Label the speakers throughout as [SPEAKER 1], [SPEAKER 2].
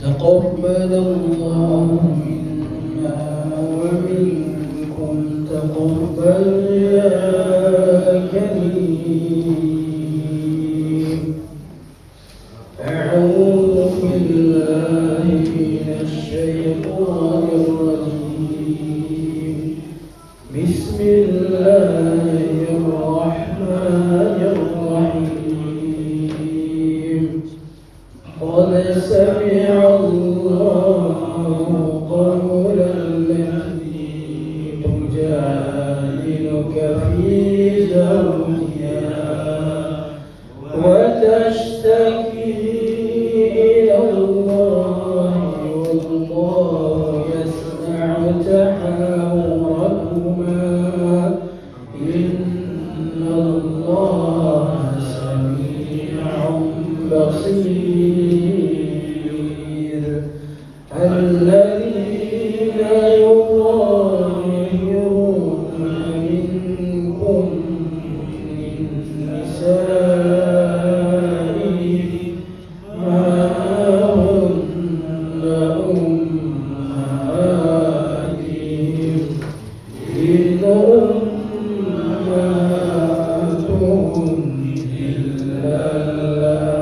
[SPEAKER 1] تقبل الله منا ومنكم تقبل يا كريم. أعوذ بالله من الشيطان الرجيم. بسم الله الرحمن الرحيم. قد سمع الله قول التي تجادلك في زوجها وتشتكي إلى الله والله يسمع تحاوركما إن الله سميع بصير. الذين يظاهرون منكم من نسائهم ما هن أمهاتهم إن أمهاتهم إلا اللائي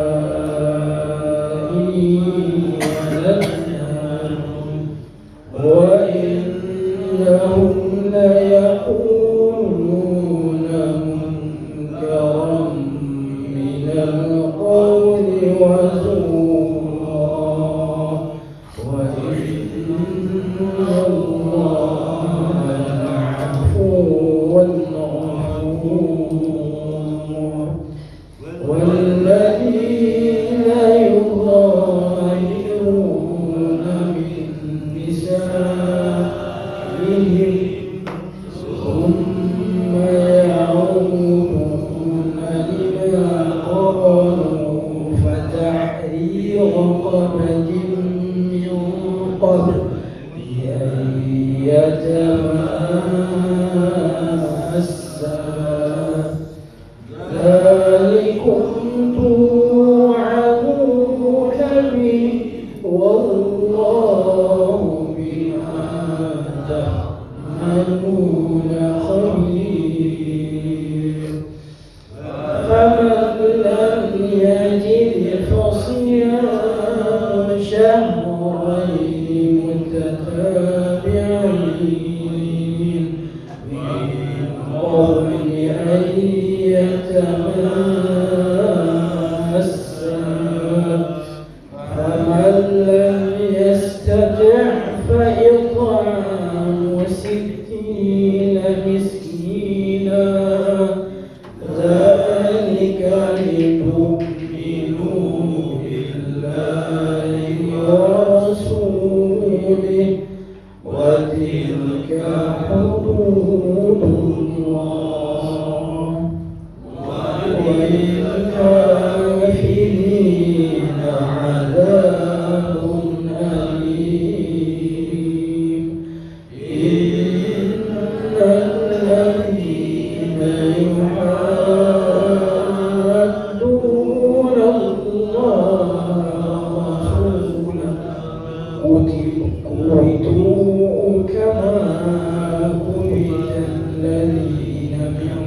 [SPEAKER 1] ولدنهم وإنهم ليقولون منكرا من القول وزورا وإن الله لعفو غفور. والذين يظاهرون من نسائهم ثم يعودون لما قالوا فتحرير رقبة من قبل أن يتماسا ذلكم توعدون به والله بما تعملون خبير. فمن لم يجد فصيام شهرين متتابعين من قبل أن يتماسا فمن لم يستطع فإطعام 60 مسكينا ذلك لتؤمنوا بالله ورسوله وتلك حدود الله وللكافرين عذاب أليم. إن الذين يحادون الله ورسوله كبتوا كما كبت الذين من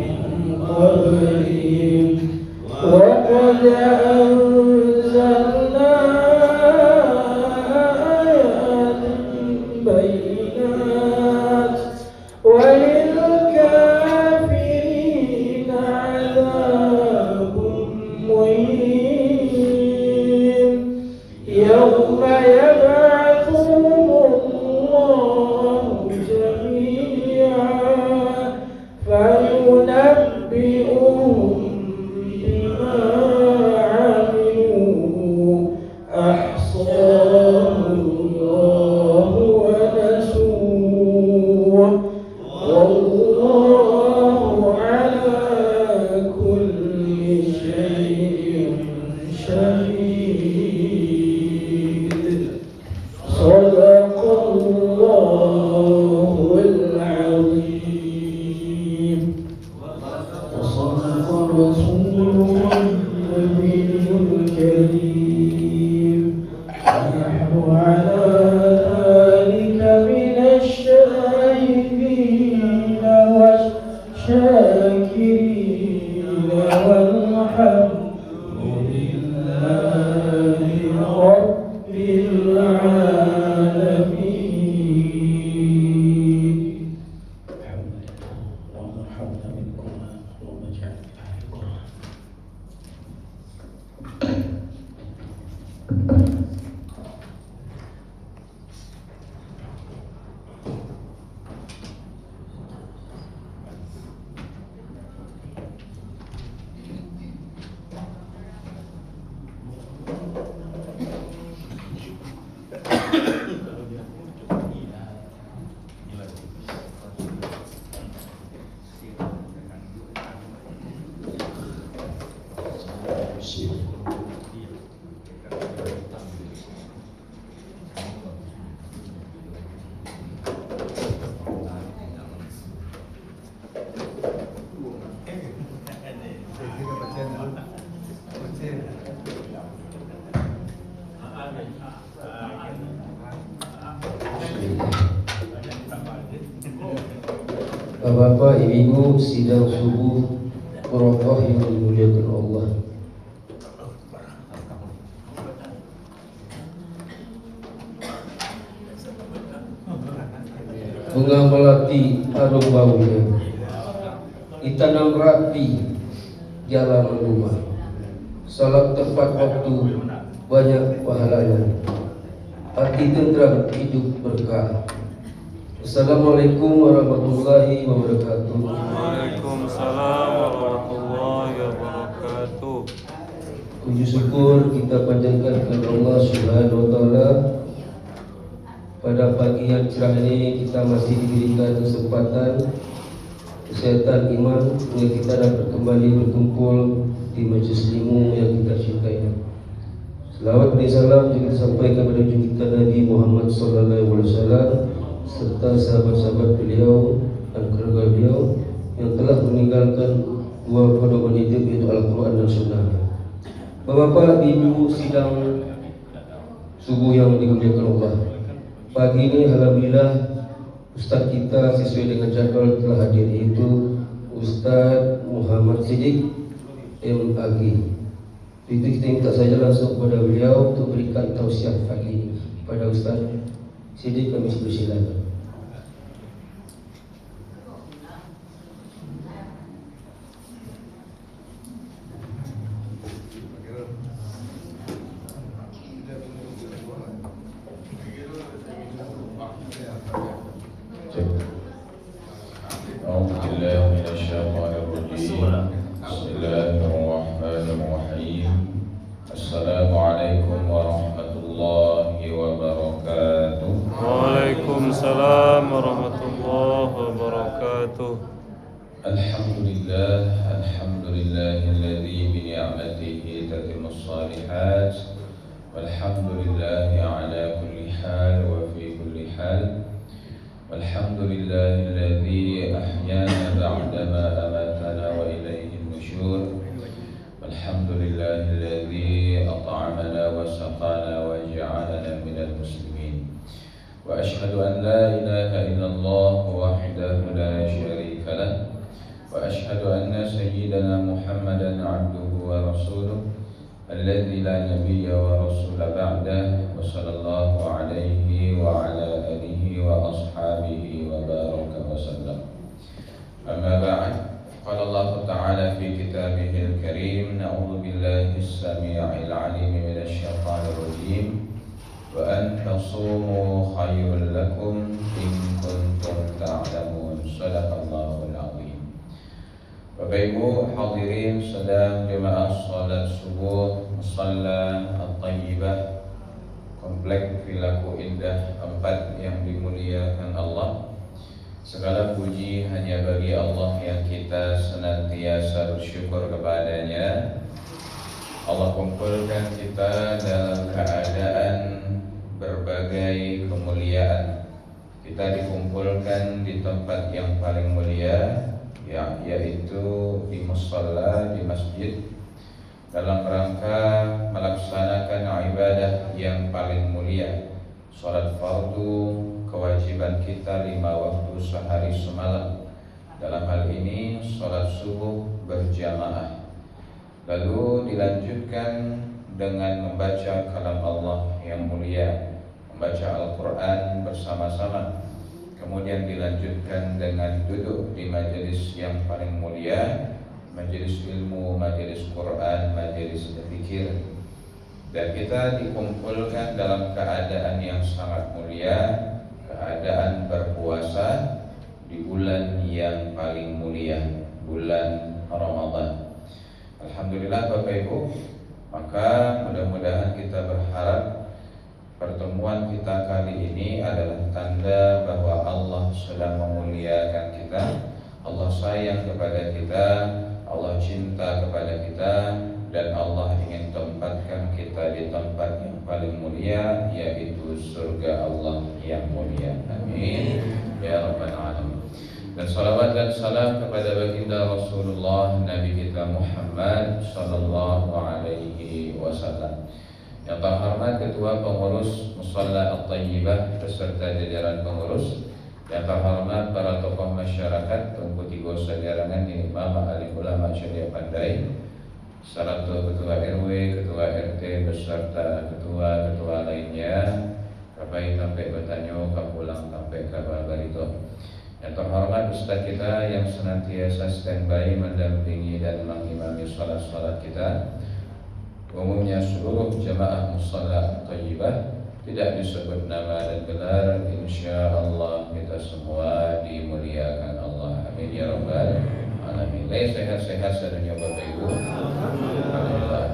[SPEAKER 1] قبلهم وقد أنزلنا آيات بينات وللكافرين عذاب مهين. يوم يبعثهم الله جميعا فينبئهم بما عملوا أحصاه الله ونسوه والله على كل شيء شهيد.
[SPEAKER 2] Bapak, Ibu, sidang subuh Qur'an yang dimuliakan Allah. Bunga melati harum baunya, ditanam rapi jalan rumah. Salat tepat waktu, banyak pahalanya. Hati tentram, hidup berkah. Assalamualaikum warahmatullahi wabarakatuh.
[SPEAKER 3] Waalaikumsalam warahmatullahi wabarakatuh.
[SPEAKER 2] Puji syukur kita panjatkan kepada Allah Subhanahu wa taala. Pada pagi yang cerah ini kita masih diberikan kesempatan, kesehatan iman sehingga kita dapat kembali berkumpul di majelis ilmu yang kita cintai. Selawat dan salam juga disampaikan kepada junjungan kita Nabi Muhammad SAW serta sahabat-sahabat beliau dan keluarga beliau yang telah meninggalkan dua pedoman hidup yaitu Al-Quran dan Sunnah. Bapak, Ibu, sidang subuh yang dimuliakan Allah. Pagi ini alhamdulillah Ustaz kita sesuai dengan jadwal telah hadir, yaitu Ustaz Muhammad Siddiq MAG. Itu kita minta saja langsung kepada beliau untuk berikan tausiah pagi ini. Pada Ustaz Siddiq kami persilakan.
[SPEAKER 4] Assalamualaikum warahmatullahi wabarakatuh.
[SPEAKER 3] Waalaikumsalam warahmatullahi wabarakatuh.
[SPEAKER 4] Alhamdulillah, alhamdulillahilladzi bi ni'matihi tatimmus shalihat. Walhamdulillahi ala kulli hal wa fi kulli hal. Walhamdulillahilladzi ahyana ba'dama amatana wa ilayhin nusyur. Walhamdulillahilladzi at'amana wa saqana wa ja'alana minal muslimin. Wa ashhadu an la ilaha illallah wahdahu la syarika lah. Wa ashhadu anna sayyidana Muhammadan abduhu wa rasuluh alladzi la nabiyya wa rasula ba'dah. Wa sallallahu alaihi wa ala alihi wa ashabihi wa baraka wa sallam. Amma ba'd. Qala Allah Ta'ala fi kitabihil karim, na'udzu billahi as-sami'il 'alim minasy syaithanir rajim. Wa an tasumu khairul lakum in kuntum ta'lamun. Shadaqallahul 'azim. Bapak Ibu hadirin sedang jemaah salat subuh Musalla At-Thayyibah Komplek Vilaku Indah 4 yang dimuliakan Allah. Segala puji hanya bagi Allah yang kita senantiasa bersyukur kepadanya. Allah kumpulkan kita dalam keadaan berbagai kemuliaan. Kita dikumpulkan di tempat yang paling mulia, yaitu di musalla, di masjid, dalam rangka melaksanakan ibadah yang paling mulia, salat fardu, kewajiban kita 5 waktu sehari semalam. Dalam hal ini salat subuh berjamaah. Lalu dilanjutkan dengan membaca kalam Allah yang mulia, membaca Al-Quran bersama-sama. Kemudian dilanjutkan dengan duduk di majelis yang paling mulia, majelis ilmu, majelis Quran, majelis zikir. Dan kita dikumpulkan dalam keadaan yang sangat mulia, keadaan berpuasa di bulan yang paling mulia, bulan Ramadan. Alhamdulillah Bapak Ibu, maka mudah-mudahan sudah memuliakan kita, Allah sayang kepada kita, Allah cinta kepada kita, dan Allah ingin tempatkan kita di tempat yang paling mulia, yaitu surga Allah yang mulia. Amin ya rabbal alamin. Dan salawat dan salam kepada baginda Rasulullah Nabi kita Muhammad sallallahu alaihi wasallam. Yang terhormat Ketua Pengurus Musalla At-Thayyibah beserta jajaran pengurus, yang terhormat para tokoh masyarakat, Tengku Tigo Sediarangan, Imam Alim Ulama Syariah Pandai, Salatu Ketua RW, Ketua RT beserta ketua-ketua lainnya, Kapai sampai Betanyo, Kapulang sampai Kabarito. Yang terhormat Ustaz kita yang senantiasa standby mendampingi dan mengimami salat-salat kita. Umumnya seluruh jamaah Musalla Thayyibah, tidak disebut nama dan gelar, insyaallah kita semua dimuliakan Allah. Amin ya rabbal alamin. Sehat-sehat sedunia Bapak Ibu. Alhamdulillah.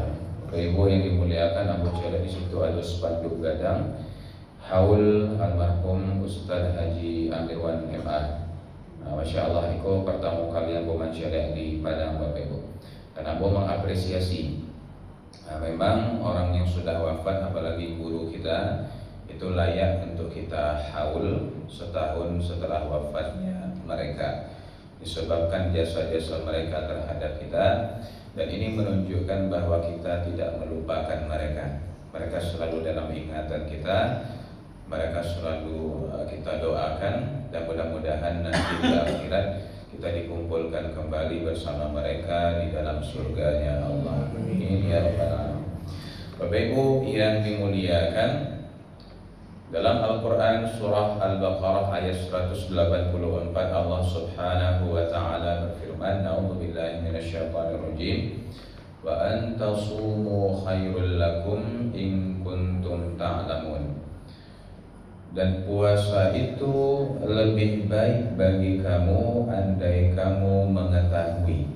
[SPEAKER 4] Bapak Ibu yang dimuliakan, Abu Cela di situ ada spanduk gadang haul almarhum Ustaz Haji Amirwan MA. Masya Allah, itu pertama kali Abu mensyariat di Padang Bapak Ibu. Dan Abu mengapresiasi. Memang orang yang sudah wafat, apalagi guru kita, itu layak untuk kita haul setahun setelah wafatnya mereka, disebabkan jasa-jasa mereka terhadap kita. Dan ini menunjukkan bahwa kita tidak melupakan mereka. Mereka selalu dalam ingatan kita, mereka selalu kita doakan, dan mudah-mudahan nanti di akhirat kita dikumpulkan kembali bersama mereka di dalam surganya Allah. Amin ya rabbal alamin. Bapak Ibu yang dimuliakan, dalam Al-Quran surah Al-Baqarah ayat 184 Allah Subhanahu wa taala berfirman, A'udzubillahi minasyaitonirrajim, wa antasumu khairul lakum in kuntum ta'lamun. Dan puasa itu lebih baik bagi kamu andai kamu mengetahui.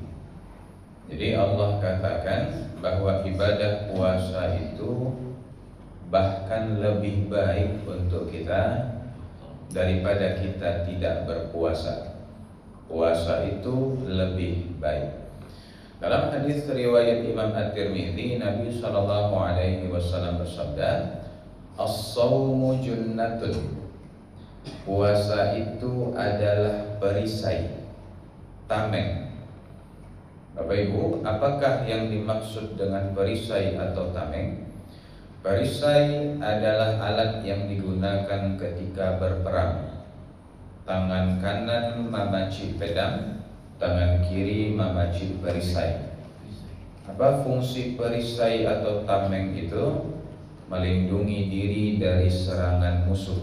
[SPEAKER 4] Jadi Allah katakan bahwa ibadah puasa itu bahkan lebih baik untuk kita daripada kita tidak berpuasa. Puasa itu lebih baik. Dalam hadis riwayat Imam At-Tirmidzi, Nabi SAW bersabda, As-sawmu junnatun. Puasa itu adalah perisai, tameng. Bapak Ibu, apakah yang dimaksud dengan perisai atau tameng? Perisai adalah alat yang digunakan ketika berperang. Tangan kanan memaci pedang, tangan kiri memaci perisai. Apa fungsi perisai atau tameng itu? Melindungi diri dari serangan musuh.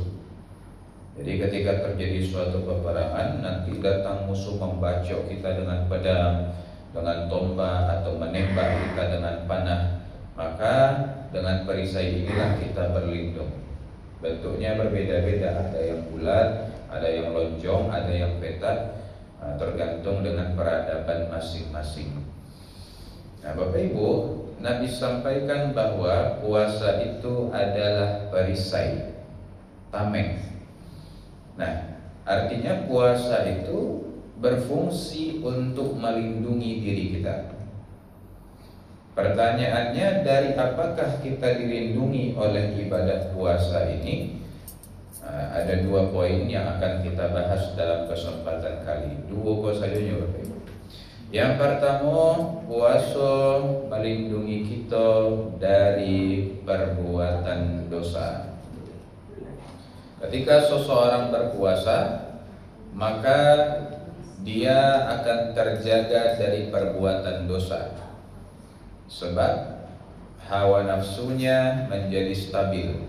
[SPEAKER 4] Jadi ketika terjadi suatu peperangan, nanti datang musuh membacok kita dengan pedang, dengan tombak, atau menembak kita dengan panah, maka dengan perisai inilah kita berlindung. Bentuknya berbeda-beda, ada yang bulat, ada yang lonjong, ada yang petak, tergantung dengan peradaban masing-masing. Nah, Bapak Ibu, Nabi sampaikan bahwa puasa itu adalah perisai, tameng. Nah, artinya puasa itu berfungsi untuk melindungi diri kita. Pertanyaannya, dari apakah kita dilindungi oleh ibadah puasa ini? Ada dua poin yang akan kita bahas dalam kesempatan kali. Dua poin saja ya Bapak Ibu. Yang pertama, puasa melindungi kita dari perbuatan dosa. Ketika seseorang berpuasa, maka dia akan terjaga dari perbuatan dosa. Sebab hawa nafsunya menjadi stabil,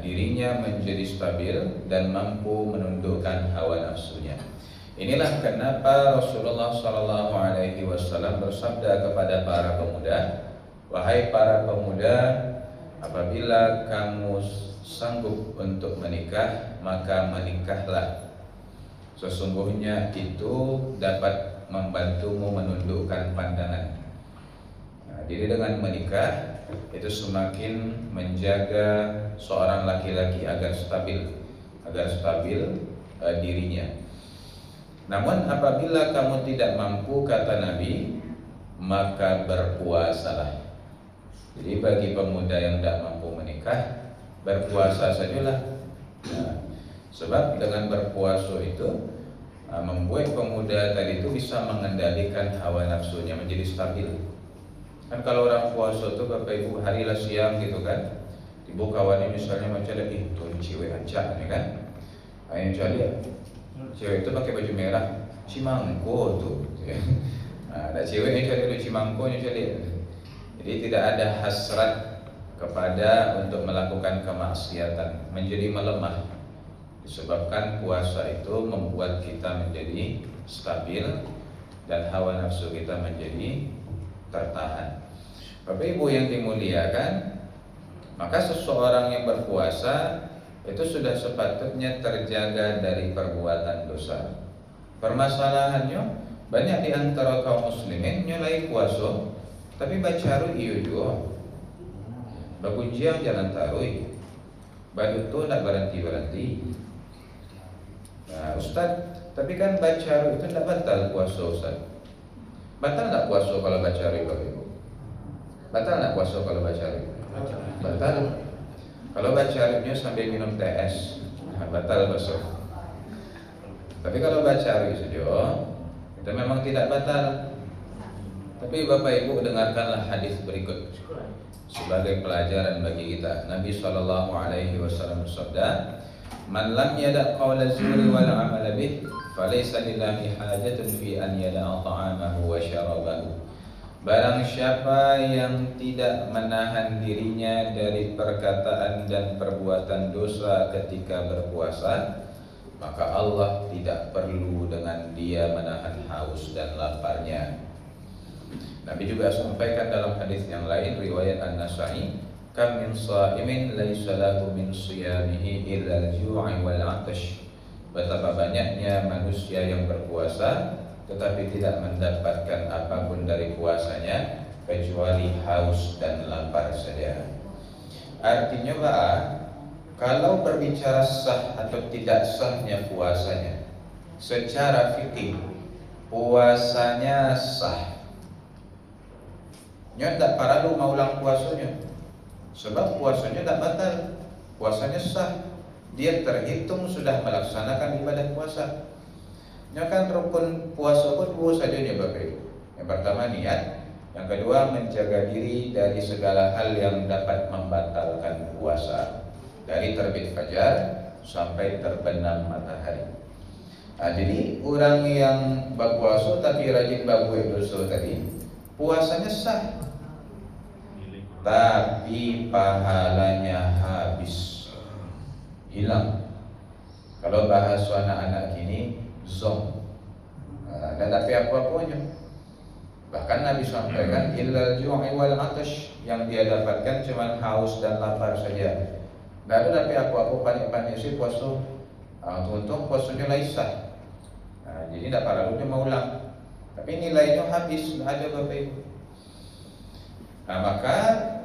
[SPEAKER 4] dirinya menjadi stabil dan mampu menundukkan hawa nafsunya. Inilah kenapa Rasulullah SAW bersabda kepada para pemuda, wahai para pemuda, apabila kamu sanggup untuk menikah, maka menikahlah. Sesungguhnya itu dapat membantumu menundukkan pandangan. Jadi dengan menikah itu semakin menjaga seorang laki-laki agar stabil dirinya. Namun apabila kamu tidak mampu, kata Nabi, maka berpuasalah. Jadi bagi pemuda yang tidak mampu menikah, berpuasa sajalah. Nah, sebab dengan berpuasa itu membuat pemuda tadi itu bisa mengendalikan hawa nafsunya menjadi stabil. Kan kalau orang puasa itu Bapak Ibu harilah siang gitu kan, ibu kawannya misalnya macam lagi tuh cewek ancak nih kan, ayo cari cewek itu pakai baju merah, Cimangko tuh. Nah, ada cewek yang cari baju Cimangko yang cari. Jadi tidak ada hasrat kepada untuk melakukan kemaksiatan, menjadi melemah. Disebabkan puasa itu membuat kita menjadi stabil dan hawa nafsu kita menjadi tertahan. Bapak Ibu yang dimuliakan, maka seseorang yang berpuasa itu sudah sepatutnya terjaga dari perbuatan dosa. Permasalahannya banyak di antara kaum muslimin nyolai puasa, tapi bacaru iyo juga, bagunjiang jalan tarui, badut tu nak berhenti. Nah, Ustaz, tapi kan bacaru itu tidak batal puasa Ustaz. Batal tak puasa kalau bacaru Bapak Ibu? Batal tak puasa kalau bacaru? Batal. Kalau bacarunya sambil minum TS, batal puasa. Tapi kalau bacaru saja, itu memang tidak batal. Tapi Bapak Ibu dengarkanlah hadis berikut sebagai pelajaran bagi kita. Nabi SAW bersabda, "Man lam yada' qawla zuri wal 'amala bih, falaysa lillahi hajatun fi an yada'a ta'amahu wa syarabahu." Barang siapa yang tidak menahan dirinya dari perkataan dan perbuatan dosa ketika berpuasa, maka Allah tidak perlu dengan dia menahan haus dan laparnya. Nabi juga sampaikan dalam hadis yang lain riwayat An-Nasa'i, "Kam min sha'imin laisa lahu min shiyamihi illa al-ju'i wal 'atash." Betapa banyaknya manusia yang berpuasa tetapi tidak mendapatkan apapun dari puasanya kecuali haus dan lapar saja. Artinya Pak, kalau berbicara sah atau tidak sahnya puasanya, secara fikih puasanya sah. Nya tak perlu mengulang puasanya, sebab puasanya tak batal, puasanya sah. Dia terhitung sudah melaksanakan ibadah puasa. Nya kan rukun puasa pun dua saja nih Bapak Ibu. Yang pertama niat, yang kedua menjaga diri dari segala hal yang dapat membatalkan puasa, dari terbit fajar sampai terbenam matahari. Nah, jadi orang yang berpuasa tapi rajin berbuat dosa tadi, puasanya sah, tapi pahalanya habis, hilang. Kalau bahasa anak-anak kini, zong, dan tapi apa-apanya. Bahkan Nabi sampaikan illal ju'i wal 'atash, yang dia dapatkan cuma haus dan lapar saja. Tidak ada tapi apa-apa panik-panik sih puasa. Untung puasanya laisah. Jadi tidak perlu dia mengulang. Tapi nilainya habis, tidak ada Bapak Ibu. Nah, maka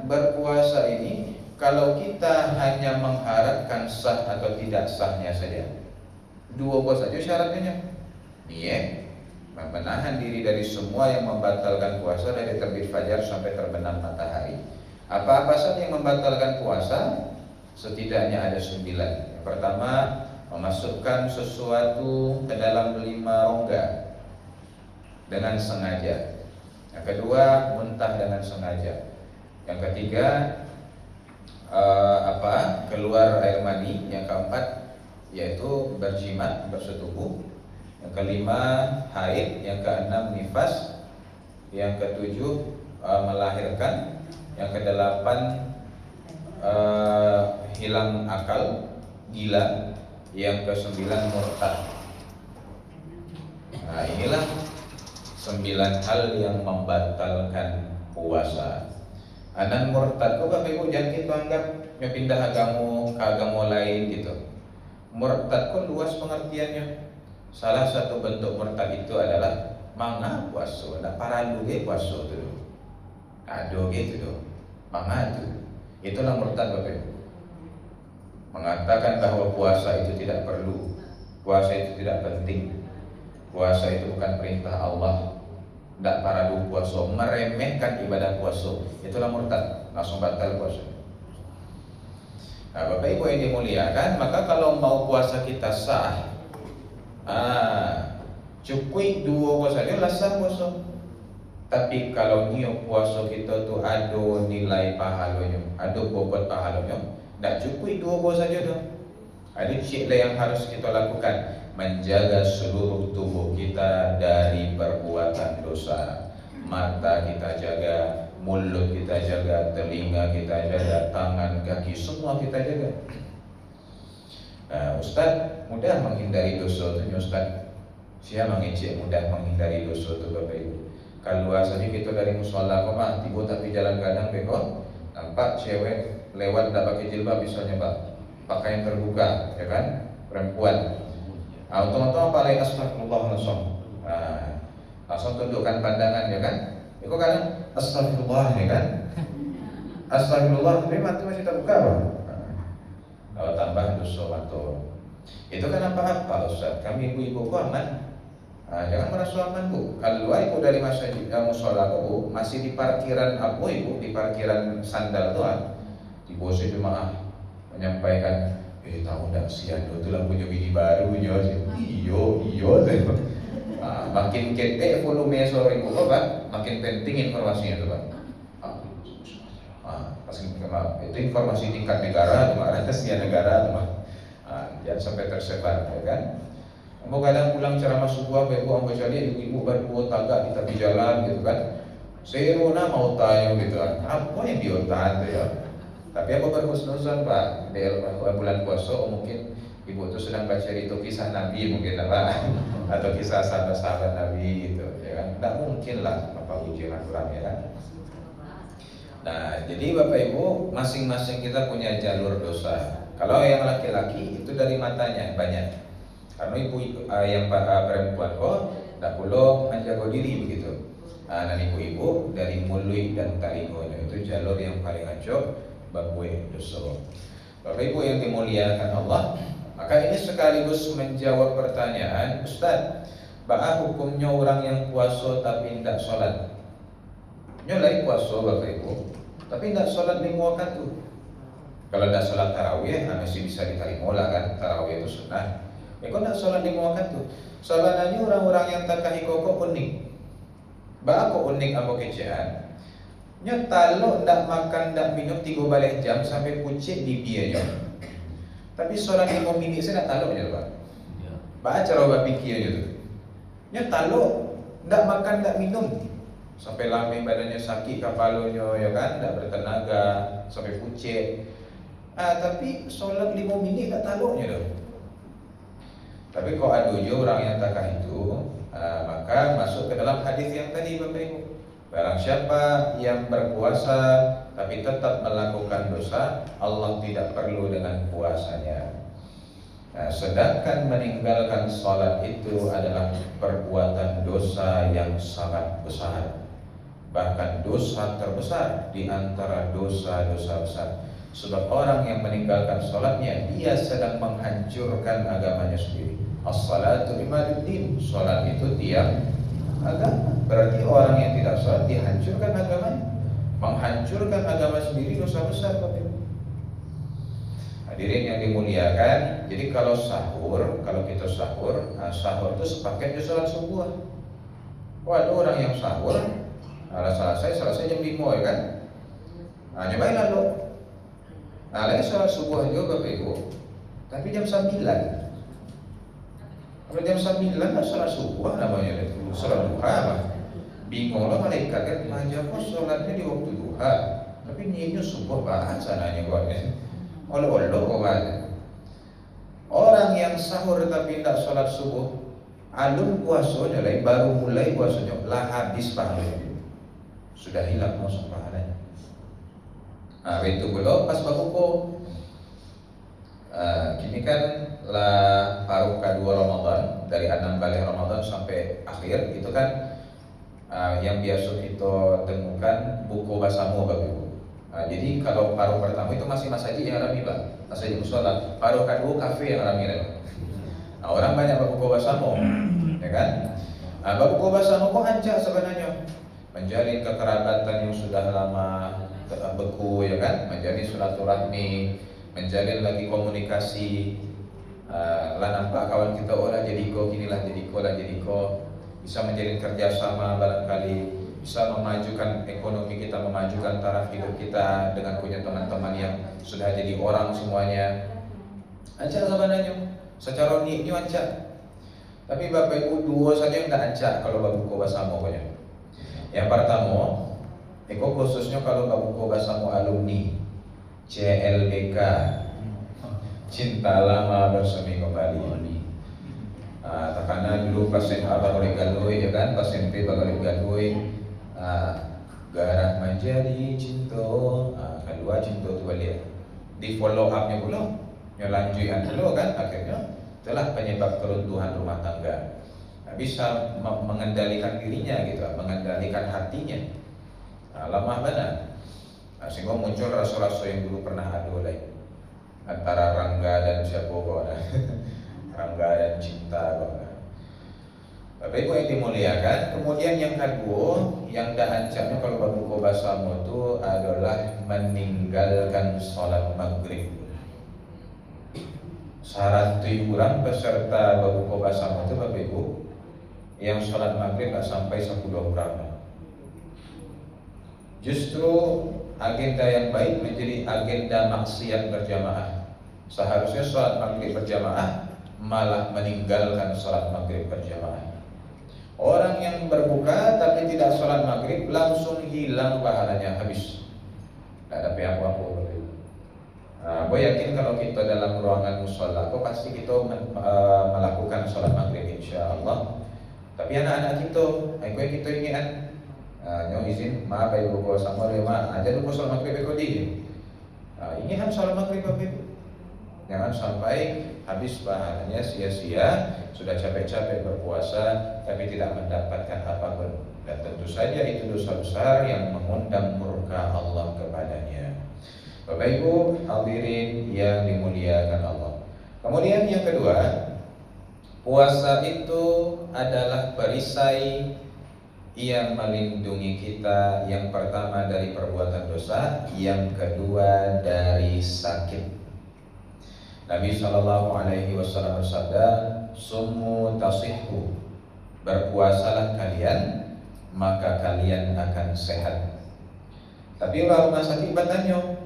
[SPEAKER 4] berpuasa ini kalau kita hanya mengharapkan sah atau tidak sahnya saja, dua saja syaratnya. Niat, menahan diri dari semua yang membatalkan puasa dari terbit fajar sampai terbenam matahari. Apa-apa saja yang membatalkan puasa, setidaknya ada 9. Yang pertama, memasukkan sesuatu ke dalam 5 rongga dengan sengaja. Yang kedua, muntah dengan sengaja. Yang ketiga, keluar air mani. Yang keempat, yaitu berjimat, bersetubuh. Yang kelima, haid. Yang keenam, nifas. Yang ketujuh, melahirkan. Yang kedelapan, hilang akal, gila. Yang kesembilan, murtad. Nah, inilah 9 hal yang membatalkan puasa. Dan murtad kok Bapak Ibu jangan kita anggap pindah agama ke agama lain gitu. Murtad kok luas pengertiannya. Salah satu bentuk murtad itu adalah manga puasa, ada parandu ge puasa tu. Ado gitu doh. Manga itu. Itulah murtad Bapak Ibu. Mengatakan bahwa puasa itu tidak perlu. Puasa itu tidak penting. Puasa itu bukan perintah Allah. Tidak paradu puasa, meremehkan ibadah puasa, itulah murtad, langsung batal puasa. Nah, Bapak Ibu yang dimuliakan, maka kalau mau puasa kita sah, cukup 2 puasa dia lah sah puasa. Tapi kalau niat puasa kita tu ada nilai pahalanya, ada bobot pahalanya, tak cukup 2 puasa saja tu. Ada ciklah yang harus kita lakukan, menjaga seluruh tubuh kita dari perbuatan dosa. Mata kita jaga, mulut kita jaga, telinga kita jaga, tangan, kaki, semua kita jaga. Ustaz, mudah menghindari dosa tu Ustaz. Siapa mengecek mudah menghindari dosa tu Bapak Ibu? Kalau asalnya kita dari musola kok tiba tapi jalan kadang beko, nampak cewek lewat tak pakai jilbab misalnya Pak, pakaian terbuka, ya kan, perempuan. Otomatis apa lagi astagfirullah langsung tundukkan pandangan, ya kan? Itu kadang astagfirullah, ya kan? Astagfirullah, tapi mata masih terbuka Pak. Kalau tambah dosa mata. Itu kan apa-apa Ustaz? Kami ibu-ibu ku aman. Jangan merasa aman Bu. Kalau ibu dari masjid musola Bu, masih di parkiran apa Ibu? Di parkiran sandal tuan. Di bos jemaah menyampaikan, tahu tak si Ando tu lah punya bini baru punya. Iyo. Makin ketek volume suara ibu Pak, makin penting informasinya tu Pak. Itu informasi tingkat negara, rahasia negara, jangan sampai tersebar, ya kan? Mau kadang pulang ceramah subuh, ibu baca dia, ibu berdua tagak di tepi jalan, gitu kan? Saya mau tanya gitu kan, apa yang diotak tu ya? Tapi apa berhusnuzon Pak? Di bulan puasa, mungkin ibu tu sedang baca itu kisah Nabi mungkin Pak, atau kisah sahabat-sahabat Nabi gitu, ya kan? Tak mungkin lah apa ujian Al-Quran, ya kan? Nah, jadi Bapak Ibu, masing-masing kita punya jalur dosa. Kalau yang laki-laki itu dari matanya banyak. Karena ibu yang perempuan tak perlu menjaga diri begitu. Dan ibu-ibu dari mulut dan telinganya, itu jalur yang paling ancur berbuat dosa. Bapak Ibu yang dimuliakan Allah, maka ini sekaligus menjawab pertanyaan, Ustaz, apa hukumnya orang yang puasa tapi tidak sholat? Nyolai puasa Bapak Ibu, tapi tidak sholat 5 waktu. Kalau tidak sholat tarawih, masih bisa diterima lah kan, tarawih itu sunnah. Kalau tidak sholat 5 waktu, sholatnya orang-orang yang tak kahih koko unik. Apa unik apa kecehan? Nyetalo tidak makan, tidak minum 3 balik jam sampai pucet di biaya. Tapi sholat 5 minit saya tak tahu je Pak. Baca cara berpikir je tu. Nyetalo tidak makan, tidak minum sampai lama badannya sakit, kepalanya, ya kan, tidak bertenaga sampai pucet. Tapi sholat 5 minit tak tahu je tu. Tapi kalau ada je orang yang takah itu, maka masuk ke dalam hadis yang tadi Bapak Ibu. Barang siapa yang berpuasa tapi tetap melakukan dosa, Allah tidak perlu dengan puasanya. Sedangkan meninggalkan sholat itu adalah perbuatan dosa yang sangat besar, bahkan dosa terbesar di antara dosa-dosa besar. Sebab orang yang meninggalkan sholatnya, dia sedang menghancurkan agamanya sendiri. As-salatu imaduddin, sholat itu tiang agama. Berarti orang yang tidak sholat dihancurkan agamanya, menghancurkan agama sendiri, dosa besar Bapak Ibu. Hadirin yang dimuliakan, jadi kalau sahur, kalau kita sahur, sahur itu sepakatnya sholat subuh. Ada orang yang sahur, selesai jam 5 ya kan? Nyobain lalu. Lagi sholat subuh juga Bapak Ibu, tapi jam 9. Kalau jam 9 tak sholat subuh namanya itu sholat duha lah. Bingung lah malaikat kan, aja kok sholatnya di waktu duha, tapi niatnya subuh bahasa nanya kok ni. Olo-olo kok bahasa. Orang yang sahur tapi tidak sholat subuh, alun puasanya lain, baru mulai puasanya lah habis pahalanya, sudah hilang masuk pahalanya. Itu belum pas berbuka. Kini kan lah paruh kedua Ramadan, dari 6 kali Ramadan sampai akhir itu kan yang biasa kita temukan buku basamu Bapak Ibu. Jadi kalau paruh pertama itu masih masjid yang rami Pak, masjid musola. Paruh kedua kafe yang rami lah. Nah, orang banyak berbuka bersama, ya kan? Nah, berbuka bersama kok ancak sebenarnya menjalin kekerabatan yang sudah lama beku, ya kan? Menjalin silaturahmi, menjalin lagi komunikasi. Lah nampak kawan kita orang jadi ko, kinilah jadi ko, lah jadi ko, bisa menjalin kerjasama barangkali, bisa memajukan ekonomi kita, memajukan taraf hidup kita dengan punya teman-teman yang sudah jadi orang semuanya. Ancak sebenarnya, secara niknya ancak. Tapi Bapak Ibu dua saja yang tak ancak kalau berbuka bersama punya. Yang pertama, khususnya kalau berbuka bersama alumni CLBK, cinta lama bersemi kembali. Karena dulu pasien A balik galui, ya kan, pasien B balik galui, garah menjadi cinta, kedua cinta tu balik di follow upnya pula, yang lanjutan dulu kan, akhirnya itulah penyebab keruntuhan rumah tangga. Bisa mengendalikan dirinya gitu, mengendalikan hatinya, lemah benar. Sehingga muncul rasa-rasa yang dulu pernah ada lagi antara Rangga dan siapa kau Rangga dan cinta kau. Bapak Ibu yang dimuliakan, kemudian yang kedua yang dah ancamnya kalau berbuka bersama itu adalah meninggalkan sholat maghrib. Syarat orang peserta berbuka bersama itu Bapak Ibu yang sholat maghrib tak sampai 10 orang. Justru agenda yang baik menjadi agenda maksiat berjamaah. Seharusnya sholat maghrib berjamaah, malah meninggalkan sholat maghrib berjamaah. Orang yang berbuka tapi tidak sholat maghrib langsung hilang pahalanya, habis. Tak ada apa-apa. Gue yakin kalau kita dalam ruangan musola, kok pasti kita melakukan sholat maghrib insya Allah. Tapi anak-anak kita ingat. Nyong izin, maaf ibu kau sama lema, aja lupa sholat maghrib kau di. Ini kan sholat maghrib Bapak Ibu. Jangan sampai habis bahannya sia-sia, sudah capek-capek berpuasa tapi tidak mendapatkan apapun. Dan tentu saja itu dosa besar yang mengundang murka Allah kepadanya. Bapak Ibu hadirin yang dimuliakan Allah. Kemudian yang kedua, puasa itu adalah perisai yang melindungi kita, yang pertama dari perbuatan dosa, yang kedua dari sakit. Nabi SAW bersabda, "Sumu tasihhu," berpuasalah kalian, maka kalian akan sehat. Tapi orang rumah sakit bertanya,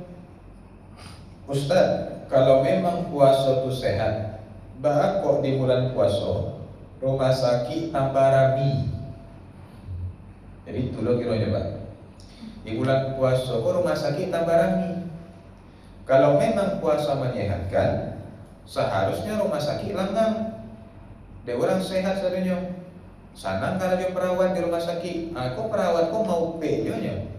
[SPEAKER 4] Ustaz, kalau memang puasa itu sehat, bah kok di bulan puasa rumah sakit tambah rami? Jadi tolong kira coba. Di bulan puasa kok rumah sakit tambah rami? Kalau memang puasa menyehatkan, seharusnya rumah sakit langgam. Dia orang sehat sadunya. Sanang kalau dia perawat di rumah sakit, aku perawat kok mau pejonya.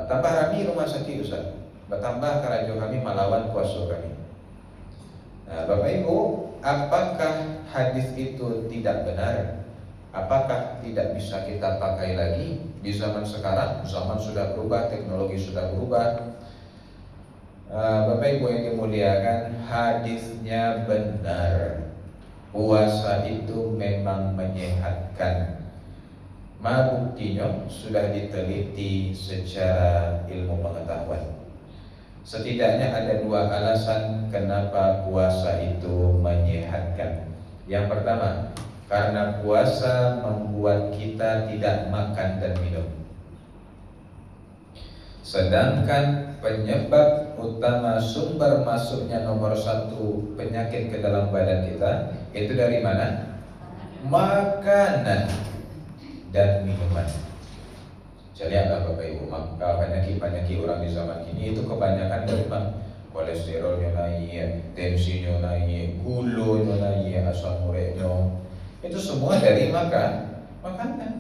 [SPEAKER 4] Tambah rami rumah sakit Ustaz. Bertambah kalau kami melawan puasa kami. Bapak Ibu, apakah hadis itu tidak benar? Apakah tidak bisa kita pakai lagi di zaman sekarang? Zaman sudah berubah, teknologi sudah berubah. Bapak Ibu yang dimuliakan, hadisnya benar. Puasa itu memang menyehatkan. Buktinya sudah diteliti secara ilmu pengetahuan. Setidaknya ada dua alasan kenapa puasa itu menyehatkan. Yang pertama, karena puasa membuat kita tidak makan dan minum. Sedangkan penyebab utama sumber masuknya nomor 1 penyakit ke dalam badan kita itu dari mana? Makanan dan minuman. Jadi apa Bapak Ibu, maka penyakit-penyakit orang di zaman kini itu kebanyakan dari mana? Kolesterolnya naik, tensinya naik, gulanya naik, asam uratnya. Itu semua dari makanan.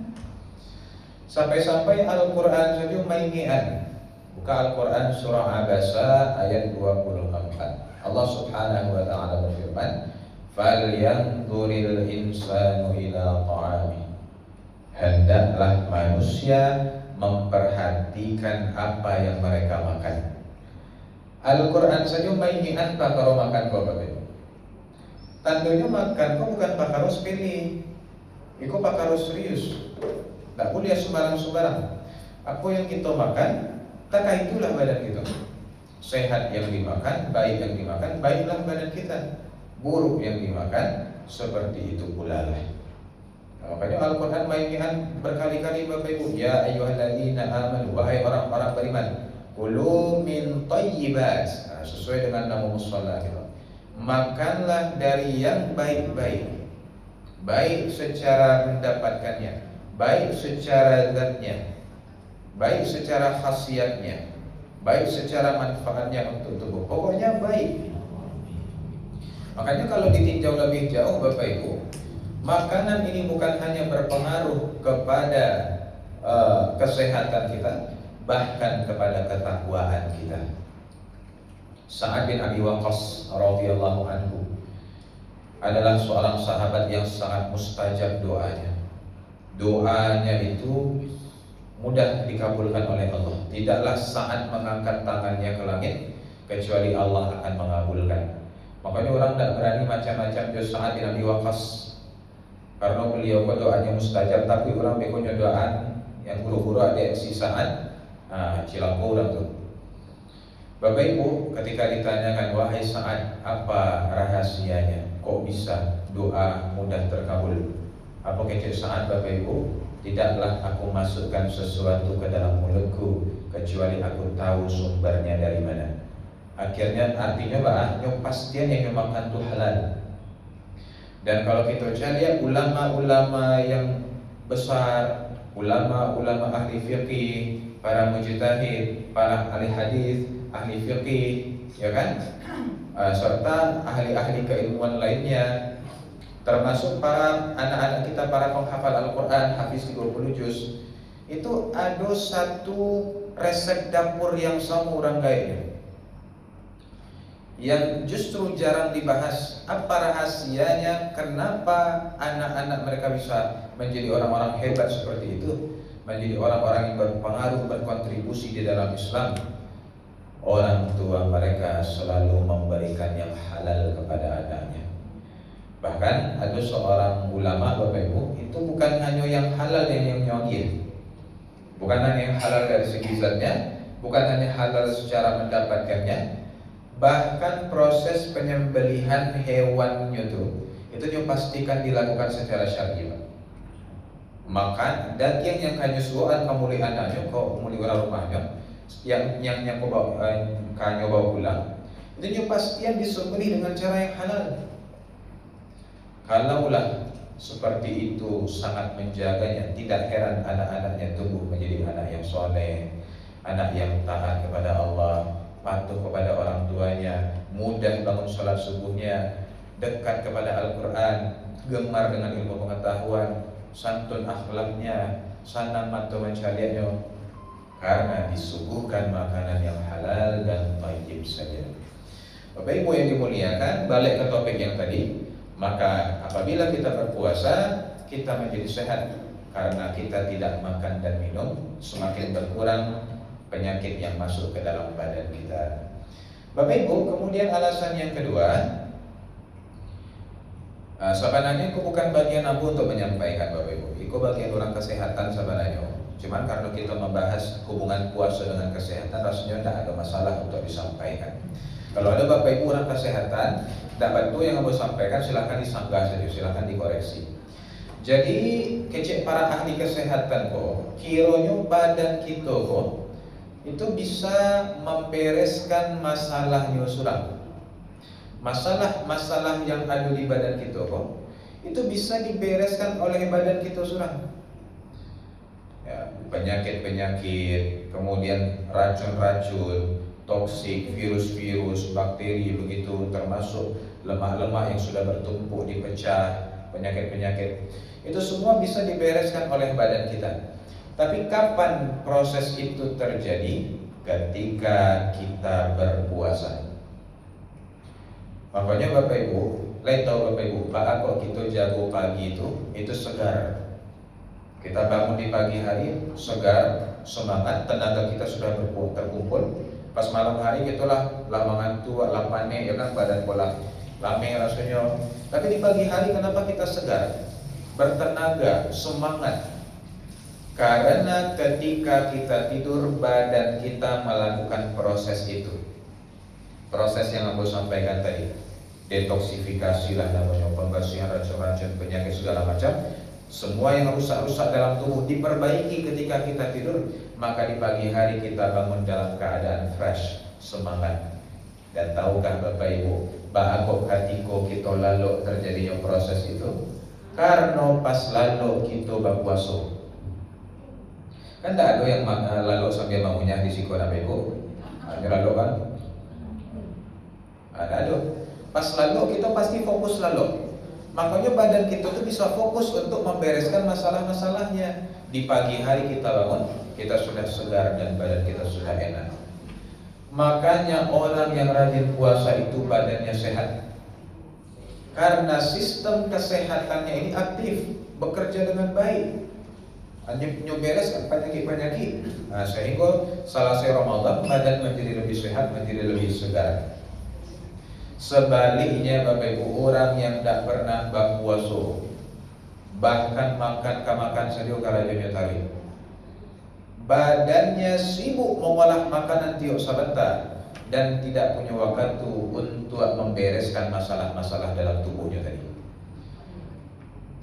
[SPEAKER 4] Sampai-sampai Al-Quran saja mainan. Buka Al-Quran surah Abasa ayat 24. Allah Subhanahu wa ta'ala berfirman, "Falyanzuril insanu ila ta'ami." Hendaklah manusia memperhatikan apa yang mereka makan. Al-Quran saja mainan tak kalau makan Bapak Ibu. Tandonya makan, kok bukan pakaro sepele, itu pakaro serius. Tak boleh sembarang-sembarang. Apa yang kita makan, tak itulah badan kita. Sehat yang dimakan, baik yang dimakan, baiklah badan kita. Buruk yang dimakan, seperti itu pula lah. Makanya Al-Quran mainkan berkali-kali Bapak Ibu, ya ayyuhalladzina amanu, wahai orang-orang beriman, kulu min thayyibat, sesuai dengan nama musalla kita. Makanlah dari yang baik-baik, baik secara mendapatkannya, baik secara zatnya, baik secara khasiatnya, baik secara manfaatnya untuk tubuh. Pokoknya baik. Makanya kalau ditinjau lebih jauh Bapak Ibu, makanan ini bukan hanya berpengaruh kepada kesehatan kita, bahkan kepada ketakwaan kita. Sa'ad bin Abi Waqqas radhiyallahu anhu adalah seorang sahabat yang sangat mustajab doanya. Doanya itu mudah dikabulkan oleh Allah. Tidaklah Sa'ad mengangkat tangannya ke langit kecuali Allah akan mengabulkan. Makanya orang tidak berani macam-macam do Sa'ad bin Abi Waqqas, karena beliau doanya mustajab, tapi orang bekonya doaan yang guru-guru ada si Sa'ad, cilangku orang tuh. Bapak Ibu, ketika ditanyakan, wahai Sa'ad, apa rahasianya? Kok bisa doa mudah terkabul? Apa kecil Sa'ad Bapak Ibu? Tidaklah aku masukkan sesuatu ke dalam mulutku kecuali aku tahu sumbernya dari mana. Akhirnya artinya pastian yang memakan itu halal. Dan kalau kita lihat ulama-ulama yang besar, ulama-ulama ahli fikih, para mujtahid, para ahli hadis, ahli fikih, ya kan? Serta ahli-ahli keilmuan lainnya, termasuk para anak-anak kita, para penghafal Al-Quran, hafiz 20 juz, itu ada satu resep dapur yang sama orang kayaknya, yang justru jarang dibahas. Apa rahasianya? Kenapa anak-anak mereka bisa menjadi orang-orang hebat seperti itu, menjadi orang-orang yang berpengaruh, berkontribusi di dalam Islam? Orang tua mereka selalu memberikan yang halal kepada anaknya. Bahkan ada seorang ulama Bapak Ibu, itu bukan hanya yang halal yang nyogir, bukan hanya yang halal dari segi zatnya, bukan hanya halal secara mendapatkannya, bahkan proses penyembelihan hewannya itu dipastikan dilakukan secara syar'i. Makan daging yang hanya suan kamu anaknya, kau muli orang rumahnya, yang kau bawa pulang, itu dipastikan disembelih dengan cara yang halal. Kalaulah seperti itu sangat menjaganya, tidak heran anak-anaknya tumbuh menjadi anak yang soleh, anak yang taat kepada Allah, patuh kepada orang tuanya, mudah bangun salat subuhnya, dekat kepada Al-Quran, gemar dengan ilmu pengetahuan, santun akhlaknya, sanang mata mencariannya, karena disuguhkan makanan yang halal dan thayyib saja. Bapak Ibu yang dimuliakan, balik ke topik yang tadi, maka apabila kita berpuasa, kita menjadi sehat karena kita tidak makan dan minum, semakin berkurang penyakit yang masuk ke dalam badan kita. Bapak Ibu, kemudian alasan yang kedua, sebenarnya itu bukan bagian aku untuk menyampaikan Bapak Ibu, itu bagian orang kesehatan sebenarnya. Cuman karena kita membahas hubungan puasa dengan kesehatan, rasanya tidak ada masalah untuk disampaikan. Kalau ada Bapak Ibu orang kesehatan, dapat itu yang mau sampaikan, silahkan disanggah saja, silahkan dikoreksi. Jadi kecek para ahli kesehatan kok, kiranya badan kita kok itu bisa membereskan masalahnya surang. Masalah-masalah yang ada di badan kita kok itu bisa dibereskan oleh badan kita surang. Ya, penyakit-penyakit, kemudian racun-racun, toksik, virus-virus, bakteri begitu, termasuk lemak-lemak yang sudah bertumpuk dipecah, penyakit-penyakit, itu semua bisa dibereskan oleh badan kita. Tapi kapan proses itu terjadi? Ketika kita berpuasa. Makanya Bapak Ibu, tahu Bapak Ibu, kalau kita jago pagi itu segar. Kita bangun di pagi hari segar, semangat, tenaga kita sudah terkumpul. Pas malam hari itulah lamangan tua, lapane, ya kan, badan pola. lame rasanya. Tapi di pagi hari kenapa kita segar, bertenaga, semangat? Karena ketika kita tidur, badan kita melakukan proses itu. Proses yang aku sampaikan tadi, detoksifikasi lah namanya, pembersihan racun-racun, penyakit segala macam. Semua yang rusak-rusak dalam tubuh diperbaiki ketika kita tidur. Maka di pagi hari kita bangun dalam keadaan fresh, semangat. Dan tahukah Bapak Ibu, bahwa ketika kita lalu terjadinya proses itu, karena pas lalu kita berpuasa. Kan tak ada yang lalu sambil mengunyah di siku Bapak Ibu. Ada lalu kan? Ada. Pas lalu kita pasti fokus lalu. Makanya badan kita tuh bisa fokus untuk membereskan masalah-masalahnya. Di pagi hari kita bangun, kita sudah segar dan badan kita sudah enak. Makanya orang yang rajin puasa itu badannya sehat. Karena sistem kesehatannya ini aktif, bekerja dengan baik. Hanya beres penyakit-penyakit. Nah, sehingga selesai Ramadan badan menjadi lebih sehat, menjadi lebih segar. Sebaliknya Bapak Ibu, orang yang tidak pernah berpuasa, bahkan makan saja karena tadi, badannya sibuk mengolah makanan tiap sebentar dan tidak punya waktu untuk membereskan masalah-masalah dalam tubuhnya tadi.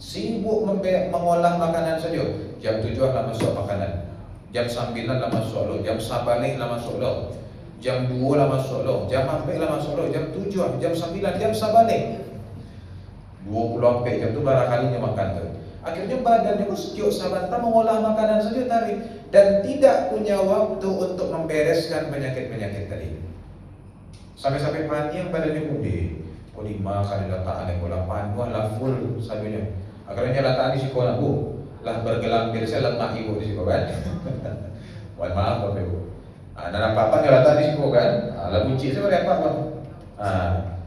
[SPEAKER 4] Sibuk mengolah makanan saja. Jam 7 lah masuk makanan, jam 9 lah masuk lo, jam 11 lah masuk lo, jam 2 lah masuk lo, jam 4 lah masuk lo, jam 7, jam 9, jam 11 20 jam tu barangkali makan tu. Akhirnya badannya pun setiap sebentar mengolah makanan saja tadi dan tidak punya waktu untuk membereskan penyakit-penyakit tadi. Sampai-sampai pagi yang badannya gede, oh 5 kali letakkan yang bola panduan lah full sabinya. Akhirnya letakkan di sekolah bu, lah bergelambir saya lemak ibu di sekolah kan. Mohon maaf Bapak Ibu. Dan apa-apa letakkan di sekolah kan, lah bunci saya boleh apa?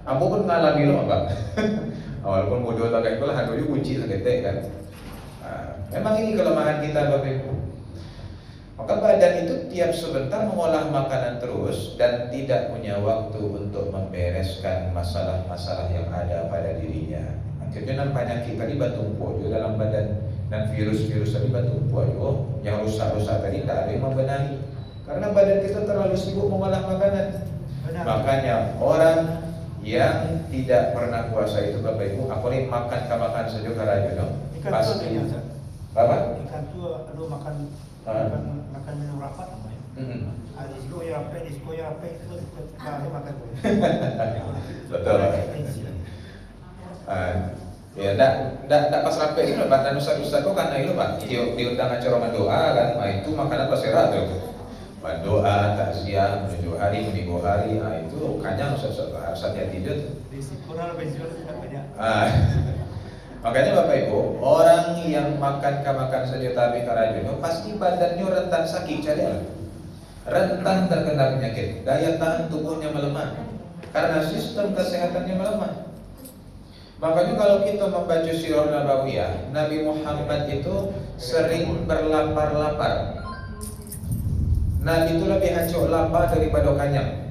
[SPEAKER 4] Ambo pun ngalami lo apa? Walaupun bodoh tak kayak itulah, hadonya kunci seketek kan. Memang ini kelemahan kita Bapak Ibu. Maka badan itu tiap sebentar mengolah makanan terus dan tidak punya waktu untuk membereskan masalah-masalah yang ada pada dirinya. Akhirnya penyakit tadi bertumpuk juga dalam badan dan virus-virus tadi bertumpuk juga. Yang rusak-rusak tadi tak ada yang membenahi. Karena badan kita terlalu sibuk mengolah makanan. Makanya orang yang tidak pernah puasa itu Bapak Ibu, apalagi makan saja karena dong. Pasti. Apa?
[SPEAKER 5] Ikan tu aduh makan minum rapat namanya. Disko ya apa itu makan.
[SPEAKER 4] Betul. Ya enggak pas rapat itu Pak, dan ustaz kok karena itu Pak, diundang acara mendoa kan, itu makanan pasirah tuh. Doa, takziah, menuju hari, minggu hari, itu kanyang saatnya tidur.
[SPEAKER 5] Di sekolah pensiun tidak banyak.
[SPEAKER 4] Makanya Bapak Ibu, orang yang makan saja tapi karena pasti badannya rentan sakit, jadi rentan terkena penyakit, daya tahan tubuhnya melemah karena sistem kesehatannya melemah. Makanya kalau kita membaca Sirah Nabawiyah, Nabi Muhammad itu sering berlapar-lapar. Nabi itu lebih hancur lapar daripada kenyang.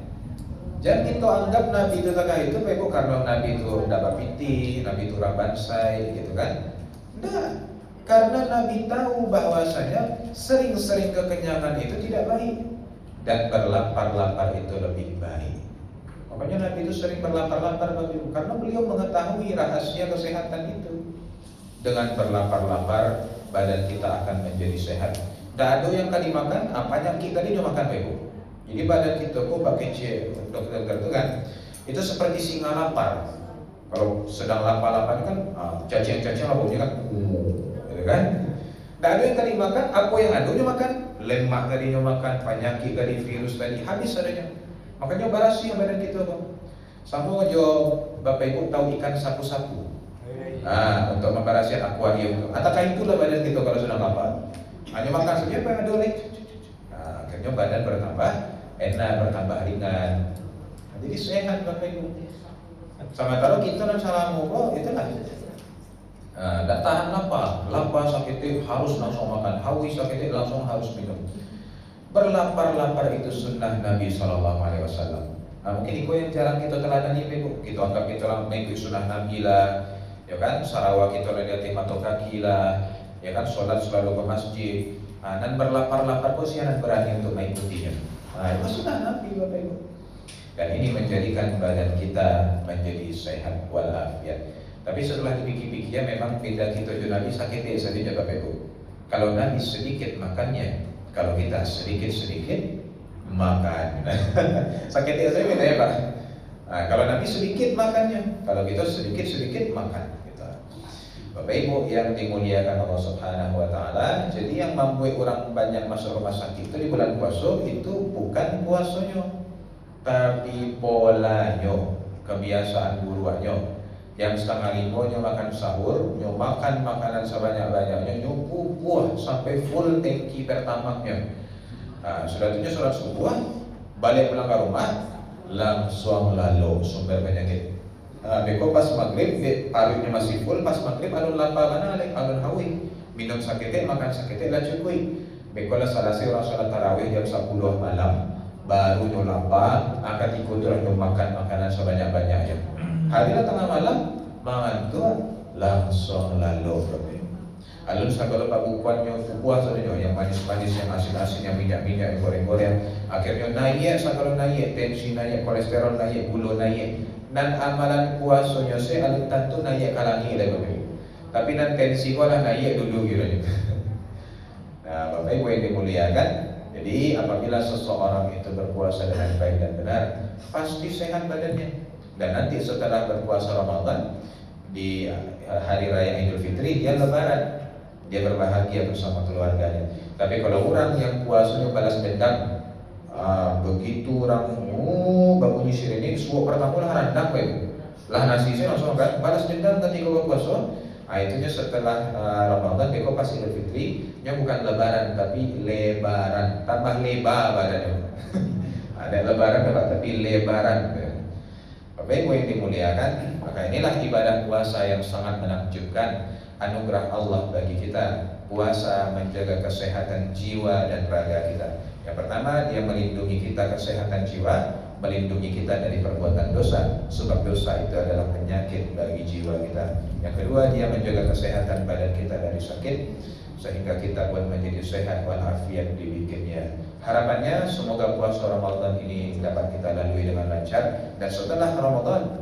[SPEAKER 4] Jangan kita anggap Nabi itu tengah itu Bapak karena Nabi itu dapat piti, Nabi itu rabansai gitu kan. Enggak, karena Nabi tahu bahwasanya sering-sering kekenyangan itu tidak baik dan berlapar-lapar itu lebih baik. Makanya Nabi itu sering berlapar-lapar karena beliau mengetahui rahasia kesehatan itu. Dengan berlapar-lapar badan kita akan menjadi sehat. Dado yang kali makan, apanya kita tadi dia makan Ibu. Jadi badan kita kok pakai dokter itu kan, itu seperti singa lapar. Kalau sedang lapar-lapar kan, cacing-cacing baunya kan, gitu kan. Dado yang kali makan, apa yang ada dia makan, lemak tadinya makan, penyakit tadi, virus tadi, habis adanya. Makanya barasi badan kita Bang. Sama aja Bapak Ibu tahu ikan sapu-sapu. Untuk membarasi akuarium. Ataukah itulah badan kita kalau sudah lapar? Hanya makan saja apa yang ada oleh. Akhirnya badan bertambah enak, bertambah ringan. Jadi sehat Bapak Ibu. Sama kalau kita dan salah ngobrol itulah. Tak tahan lapar sakit harus langsung makan, haus sakit langsung harus minum. Berlapar-lapar itu sunnah Nabi SAW. Mungkin itu yang jarang kita teladani Ibu. Kita anggap kita orang mengikut sunnah Nabi lah, ya kan? Sarawak kita orang di mata kaki lah, ya kan? Sholat selalu ke masjid. Dan berlapar-lapar kok sih berani untuk mengikutinya. Itu sunnah Nabi Bapak Ibu. Dan ini menjadikan badan kita menjadi sehat walafiat. Tapi setelah dipikir-pikir memang beda kita dengan Nabi sakit saja Bapak Ibu. Kalau Nabi sedikit makannya, kalau kita sedikit-sedikit makan. Sakit saja beda ya Pak. Kalau Nabi sedikit makannya, kalau kita sedikit-sedikit makan. Gitu. Bapak Ibu yang dimuliakan Allah Subhanahu Wa Taala, jadi yang membuat orang banyak masuk rumah sakit itu di bulan puasa itu bukan puasanya, tapi polanya, kebiasaan buruannya. Yang setengah lima nyo makan sahur, nyo makan makanan sebanyak-banyaknya, nyo buah sampai full tangki pertamaknya. Sudah itu sholat subuh, balik pulang ke rumah, langsung lalu sumber penyakit. Beko pas maghrib, parunya masih full, pas maghrib alun lapar mana, alun hawi, minum sakitnya, makan sakitnya, lah cukui. Beko lah salasi orang sholat tarawih jam 10 malam, baru nyo lapar, akan ikut orang nyo makan makanan sebanyak-banyaknya. Hari tengah malam mangantuk langsung lalu. Alun sagala pabukuannya buah saja yang manis-manis, yang asin-asin, yang minyak-minyak, yang goreng-goreng. Akhirnya naik, sagala naik, tensi naik, kolesterol naik, gula naik. Dan amalan puasanya saya alun tentu naik kalangi lah Bapak Ibu. Tapi dan tensi gua lah naik dulu gitu. Nah Bapak Ibu yang dimuliakan, jadi apabila seseorang itu berpuasa dengan baik dan benar, pasti sehat badannya. Dan nanti setelah berpuasa Ramadan di hari raya Idul Fitri dia lebaran, dia berbahagia bersama keluarganya. Tapi kalau orang yang puasanya balas dendam, begitu orang bangun sirene suap pertama lah rendang lah nasi saya langsung kan balas dendam ketika berpuasa. Itunya setelah Ramadan beko pas Idul Fitri nya bukan lebaran tapi lebaran, tambah lebar badannya. Ada lebaran tapi lebaran. Bapak Ibu yang dimuliakan, maka inilah ibadah puasa yang sangat menakjubkan, anugerah Allah bagi kita. Puasa menjaga kesehatan jiwa dan raga kita. Yang pertama, dia melindungi kita kesehatan jiwa, melindungi kita dari perbuatan dosa, sebab dosa itu adalah penyakit bagi jiwa kita. Yang kedua, dia menjaga kesehatan badan kita dari sakit, sehingga kita pun menjadi sehat walafiat dibikinnya. Harapannya semoga puasa Ramadan ini dapat kita lalui dengan lancar, dan setelah Ramadan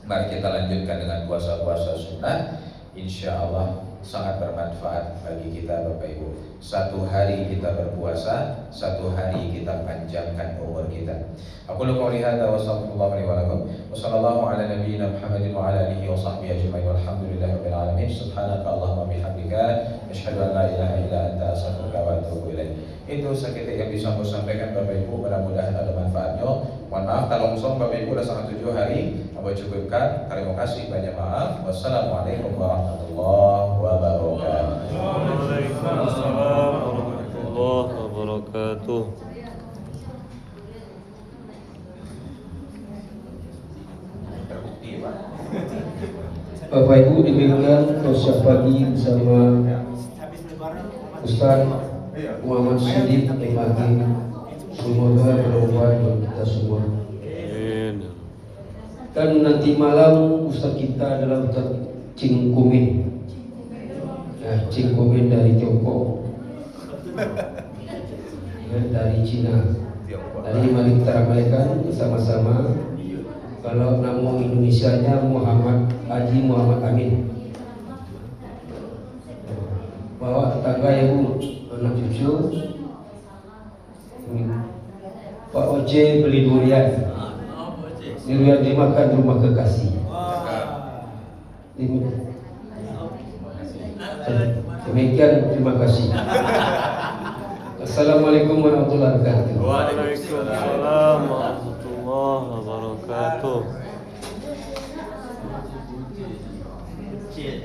[SPEAKER 4] mari kita lanjutkan dengan puasa-puasa sunnah. Insya Allah sangat bermanfaat bagi kita Bapak Ibu. Satu hari kita berpuasa, satu hari kita panjangkan umur kita. Aku qouli hadza wa sallallahu alaihi wa lakum wa sallallahu ala nabiyyina Muhammadin wa ala alihi wa sahbihi ajma'in walhamdulillahirabbil alamin. Subhanaka Allahumma bihamdika asyhadu an la ilaha illa anta astaghfiruka wa atubu ilaik. Itu sekitar yang bisa aku sampaikan Bapak Ibu, mudah-mudahan ada manfaatnya. Mohon maaf kalau musim Bapak Ibu sudah sangat 7 hari, aku cukupkan. Terima kasih, banyak maaf. Wassalamualaikum warahmatullahi wabarakatuh.
[SPEAKER 3] Waalaikumsalam warahmatullahi wabarakatuh.
[SPEAKER 2] Bapak Ibu demikian proses pagi bersama Ustaz Muhammad Siddiq Imagi. Semoga bermanfaat bagi kita semua.
[SPEAKER 3] Amin.
[SPEAKER 2] Dan nanti malam Ustaz kita adalah Ustaz Ching Kumin. Ya, Ching Kumin dari Tiongkok, dari Cina. Tadi mari kita ramaikan bersama-sama. Kalau nama Indonesianya Muhammad Haji Muhammad Amin. Bawa tetangga ya Bu, anak cucu. Pak Oce beli durian. Durian dimakan rumah kekasih. Demikian, terima kasih. Assalamualaikum warahmatullahi wabarakatuh.
[SPEAKER 3] Waalaikumsalam warahmatullahi wabarakatuh.
[SPEAKER 6] Cik,